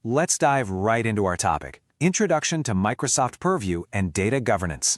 let's dive right into our topic. Introduction to Microsoft Purview and Data Governance.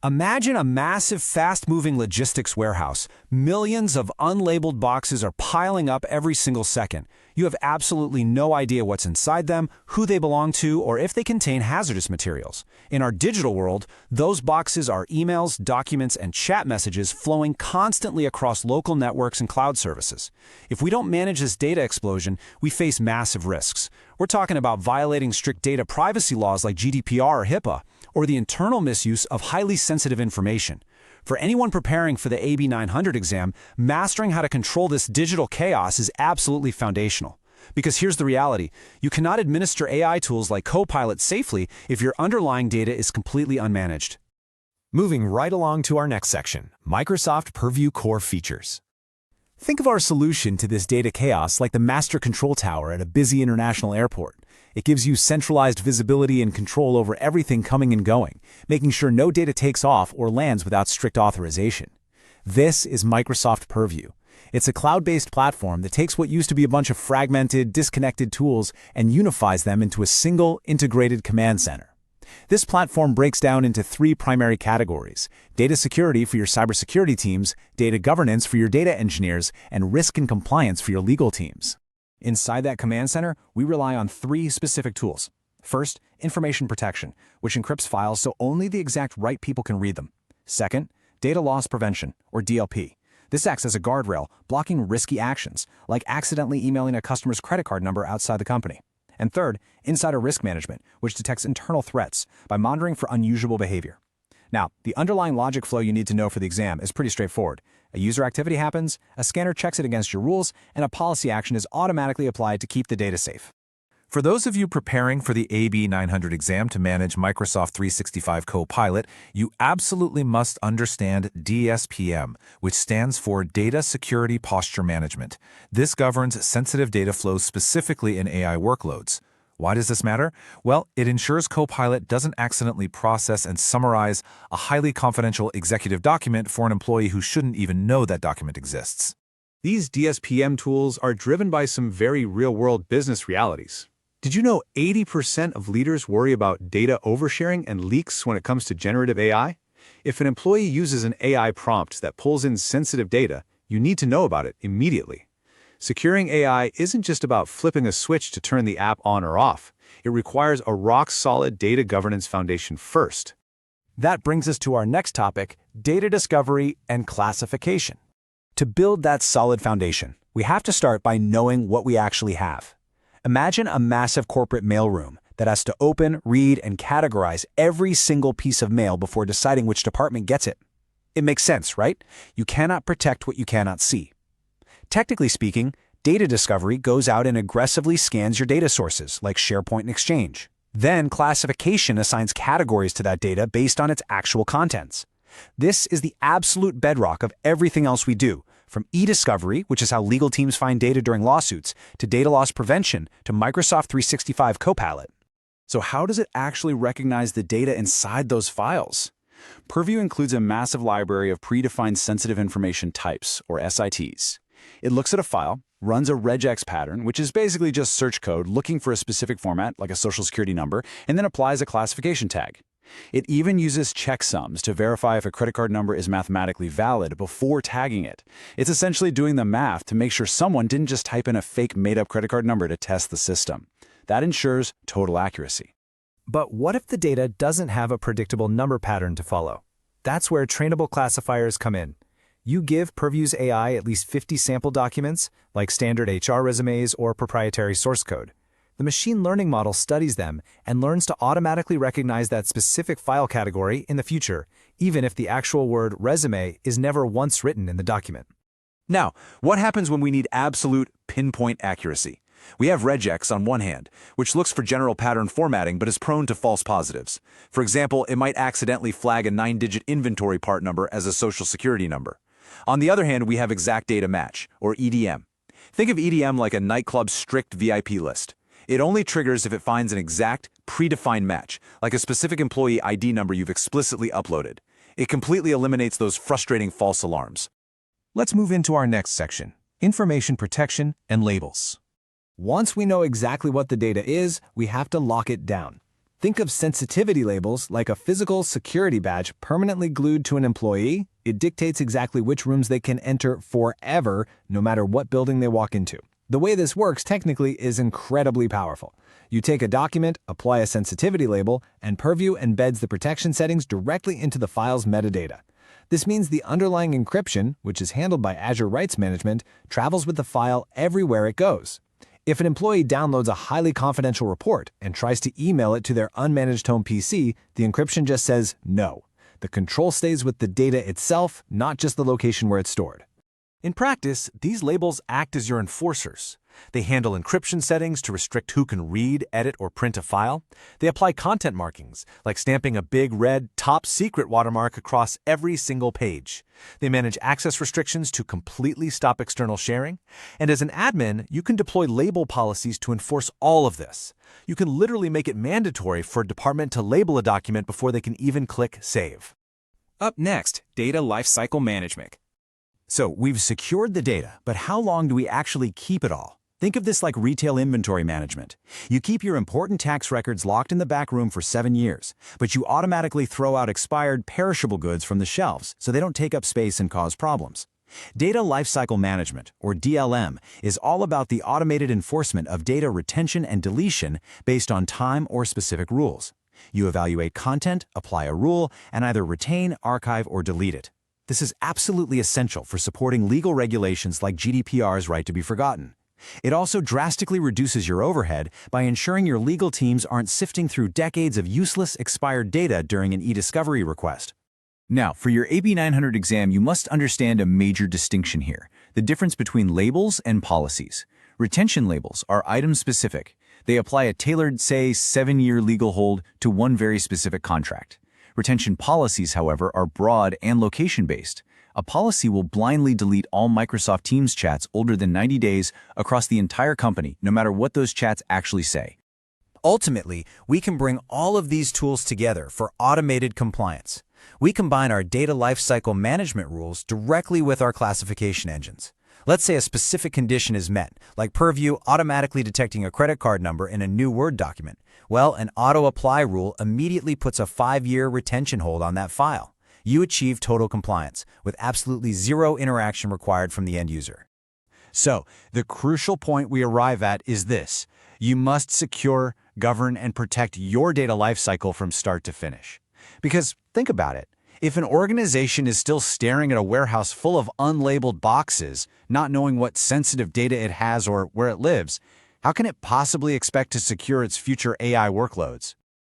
Imagine a massive, fast-moving logistics warehouse. Millions of unlabeled boxes are piling up every single second. You have absolutely no idea what's inside them, who they belong to, or if they contain hazardous materials. In our digital world, those boxes are emails, documents, and chat messages flowing constantly across local networks and cloud services. If we don't manage this data explosion, we face massive risks. We're talking about violating strict data privacy laws like GDPR or HIPAA, or the internal misuse of highly sensitive information. For anyone preparing for the AB 900 exam, mastering how to control this digital chaos is absolutely foundational. Because here's the reality: you cannot administer AI tools like Copilot safely if your underlying data is completely unmanaged. Moving right along to our next section, Microsoft Purview Core Features. Think of our solution to this data chaos like the master control tower at a busy international airport. It gives you centralized visibility and control over everything coming and going, making sure no data takes off or lands without strict authorization. This is Microsoft Purview. It's a cloud-based platform that takes what used to be a bunch of fragmented, disconnected tools and unifies them into a single, integrated command center. This platform breaks down into three primary categories: data security for your cybersecurity teams, data governance for your data engineers, and risk and compliance for your legal teams. Inside that command center, we rely on three specific tools. First, information protection, which encrypts files so only the exact right people can read them. Second, data loss prevention, or DLP. This acts as a guardrail, blocking risky actions, like accidentally emailing a customer's credit card number outside the company. And third, insider risk management, which detects internal threats by monitoring for unusual behavior. Now, the underlying logic flow you need to know for the exam is pretty straightforward. A user activity happens, a scanner checks it against your rules, and a policy action is automatically applied to keep the data safe. For those of you preparing for the AB 900 exam to manage Microsoft 365 Copilot, you absolutely must understand DSPM, which stands for Data Security Posture Management. This governs sensitive data flows specifically in AI workloads. Why does this matter? Well, it ensures Copilot doesn't accidentally process and summarize a highly confidential executive document for an employee who shouldn't even know that document exists. These DSPM tools are driven by some very real-world business realities. Did you know 80% of leaders worry about data oversharing and leaks when it comes to generative AI? If an employee uses an AI prompt that pulls in sensitive data, you need to know about it immediately. Securing AI isn't just about flipping a switch to turn the app on or off. It requires a rock-solid data governance foundation first. That brings us to our next topic, data discovery and classification. To build that solid foundation, we have to start by knowing what we actually have. Imagine a massive corporate mailroom that has to open, read, and categorize every single piece of mail before deciding which department gets it. It makes sense, right? You cannot protect what you cannot see. Technically speaking, data discovery goes out and aggressively scans your data sources, like SharePoint and Exchange. Then classification assigns categories to that data based on its actual contents. This is the absolute bedrock of everything else we do, from e-discovery, which is how legal teams find data during lawsuits, to data loss prevention, to Microsoft 365 Copilot. So how does it actually recognize the data inside those files? Purview includes a massive library of predefined sensitive information types, or SITs. It looks at a file, runs a regex pattern, which is basically just search code looking for a specific format, like a social security number, and then applies a classification tag. It even uses checksums to verify if a credit card number is mathematically valid before tagging it. It's essentially doing the math to make sure someone didn't just type in a fake made-up credit card number to test the system. That ensures total accuracy. But what if the data doesn't have a predictable number pattern to follow? That's where trainable classifiers come in. You give Purview's AI at least 50 sample documents, like standard HR resumes or proprietary source code. The machine learning model studies them and learns to automatically recognize that specific file category in the future, even if the actual word resume is never once written in the document. Now, what happens when we need absolute pinpoint accuracy? We have regex on one hand, which looks for general pattern formatting but is prone to false positives. For example, it might accidentally flag a 9-digit inventory part number as a social security number. On the other hand, we have exact data match, or EDM. Think of EDM like a nightclub's strict VIP list. It only triggers if it finds an exact, predefined match, like a specific employee ID number you've explicitly uploaded. It completely eliminates those frustrating false alarms. Let's move into our next section, information protection and labels. Once we know exactly what the data is, we have to lock it down. Think of sensitivity labels like a physical security badge permanently glued to an employee. It dictates exactly which rooms they can enter forever, no matter what building they walk into. The way this works technically is incredibly powerful. You take a document, apply a sensitivity label, and Purview embeds the protection settings directly into the file's metadata. This means the underlying encryption, which is handled by Azure Rights Management, travels with the file everywhere it goes. If an employee downloads a highly confidential report and tries to email it to their unmanaged home PC, the encryption just says no. The control stays with the data itself, not just the location where it's stored. In practice, these labels act as your enforcers. They handle encryption settings to restrict who can read, edit, or print a file. They apply content markings, like stamping a big red top secret watermark across every single page. They manage access restrictions to completely stop external sharing. And as an admin, you can deploy label policies to enforce all of this. You can literally make it mandatory for a department to label a document before they can even click Save. Up next, data lifecycle management. So we've secured the data, but how long do we actually keep it all? Think of this like retail inventory management. You keep your important tax records locked in the back room for 7 years, but you automatically throw out expired, perishable goods from the shelves so they don't take up space and cause problems. Data Lifecycle Management, or DLM, is all about the automated enforcement of data retention and deletion based on time or specific rules. You evaluate content, apply a rule, and either retain, archive, or delete it. This is absolutely essential for supporting legal regulations like GDPR's right to be forgotten. It also drastically reduces your overhead by ensuring your legal teams aren't sifting through decades of useless, expired data during an e-discovery request. Now, for your AB 900 exam, you must understand a major distinction here: the difference between labels and policies. Retention labels are item-specific. They apply a tailored, say, 7-year legal hold to one very specific contract. Retention policies, however, are broad and location-based. A policy will blindly delete all Microsoft Teams chats older than 90 days across the entire company, no matter what those chats actually say. Ultimately, we can bring all of these tools together for automated compliance. We combine our data lifecycle management rules directly with our classification engines. Let's say a specific condition is met, like Purview automatically detecting a credit card number in a new Word document. Well, an auto-apply rule immediately puts a 5-year retention hold on that file. You achieve total compliance, with absolutely zero interaction required from the end user. So, the crucial point we arrive at is this: you must secure, govern, and protect your data lifecycle from start to finish. Because, think about it, if an organization is still staring at a warehouse full of unlabeled boxes, not knowing what sensitive data it has or where it lives, how can it possibly expect to secure its future AI workloads?